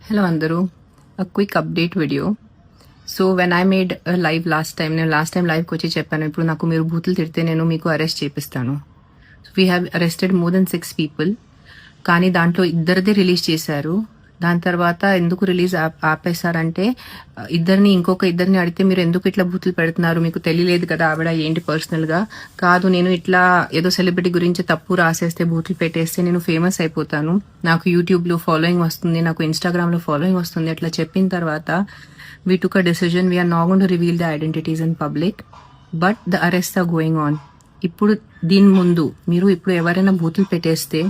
Hello Andaru, a quick update video. So when I made a live last time, నేను last time లైవ్కి వచ్చి చెప్పాను ఇప్పుడు నాకు మీరు బూతులు తిడితే నేను మీకు అరెస్ట్ చేపిస్తాను. So we have arrested more than 6 people. కానీ దాంట్లో ఇద్దరిదే రిలీజ్ చేశారు. దాని తర్వాత ఎందుకు రిలీజ్ ఆపేశారంటే ఇంకొక ఇద్దరిని అడిగితే మీరు ఎందుకు ఇట్లా బూతులు పెడుతున్నారు, మీకు తెలియలేదు కదా ఆవిడ ఏంటి పర్సనల్గా కాదు, నేను ఇట్లా ఏదో సెలబ్రిటీ గురించి తప్పు రాసేస్తే బూతులు పెట్టేస్తే నేను ఫేమస్ అయిపోతాను, నాకు యూట్యూబ్లో ఫాలోయింగ్ వస్తుంది, నాకు ఇన్స్టాగ్రామ్లో ఫాలోయింగ్ వస్తుంది అట్లా చెప్పిన తర్వాత we took a decision, we are not going to reveal the identities in public, but the arrests are going on. ఇప్పుడు దీని ముందు మీరు ఇప్పుడు ఎవరైనా బూతులు పెట్టేస్తే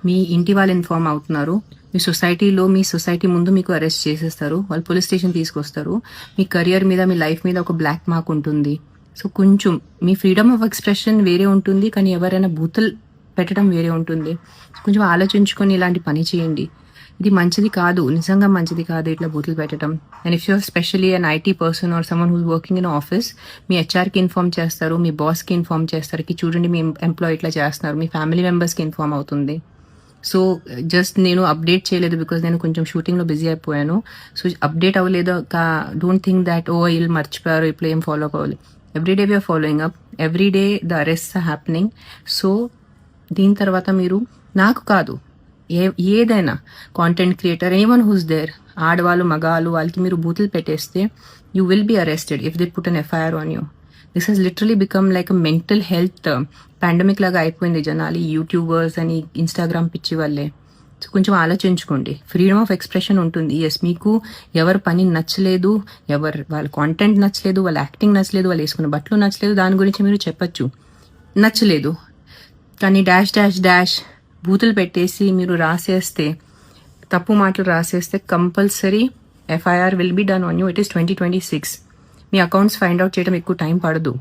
మీ ఇంటి వాళ్ళు ఇన్ఫార్మ్ అవుతున్నారు, మీ సొసైటీ ముందు మీకు అరెస్ట్ చేసేస్తారు, వాళ్ళు పోలీస్ స్టేషన్ తీసుకొస్తారు, మీ కెరియర్ మీద మీ లైఫ్ మీద ఒక బ్లాక్ మార్క్ ఉంటుంది. సో కొంచెం మీ ఫ్రీడమ్ ఆఫ్ ఎక్స్ప్రెషన్ వేరే ఉంటుంది, కానీ ఎవరైనా బూతులు పెట్టడం వేరే ఉంటుంది. కొంచెం ఆలోచించుకొని ఇలాంటి పని చేయండి. ఇది మంచిది కాదు, నిజంగా మంచిది కాదు ఇట్లా బూతులు పెట్టడం. And if you're specially an IT person or someone who's working in office, మీ హెచ్ఆర్కి ఇన్ఫార్మ్ చేస్తారు, మీ బాస్కి ఇన్ఫార్మ్ చేస్తారు చూడండి మీ ఎంప్లాయీ ఇట్లా చేస్తున్నారు, మీ ఫ్యామిలీ మెంబర్స్కి ఇన్ఫార్మ్ అవుతుంది. సో జస్ట్ నేను అప్డేట్ చేయలేదు బికాజ్ నేను కొంచెం షూటింగ్లో బిజీ అయిపోయాను. సో అప్డేట్ అవ్వలేదు, డోంట్ థింక్ దాట్ వీళ్ళు మర్చిపోయారు ఇప్పుడు ఏం ఫాలో అవ్వాలి. Everyday we are following up, everyday the arrests are happening. So దీని తర్వాత మీరు నాకు కాదు ఏదైనా కాంటెంట్ క్రియేటర్ ఏమన్ హూస్ దేర్, ఆడవాళ్ళు మగాళ్ళు వాళ్ళకి మీరు బూతులు పెట్టేస్తే you will be arrested if they put an FIR on you. This has literally become like a mental health pandemic లాగా అయిపోయింది జనాలు, యూట్యూబర్స్ అని ఇన్స్టాగ్రామ్ పిచ్చి వల్లే. సో కొంచెం ఆలోచించుకోండి, ఫ్రీడమ్ ఆఫ్ ఎక్స్ప్రెషన్ ఉంటుంది. ఎస్, మీకు ఎవరి పని నచ్చలేదు, వాళ్ళ కాంటెంట్ నచ్చలేదు, వాళ్ళ యాక్టింగ్ నచ్చలేదు, వాళ్ళు వేసుకున్న బట్టలు నచ్చలేదు, దాని గురించి మీరు చెప్పచ్చు, నచ్చలేదు. కానీ డాష్ బూతులు పెట్టేసి మీరు రాసేస్తే, తప్పు మాటలు రాసేస్తే compulsory FIR will be done on you. It is 2026. మీ అకౌంట్స్ ఫైండ్ అవుట్ చేయడం ఎక్కువ టైం పడదు.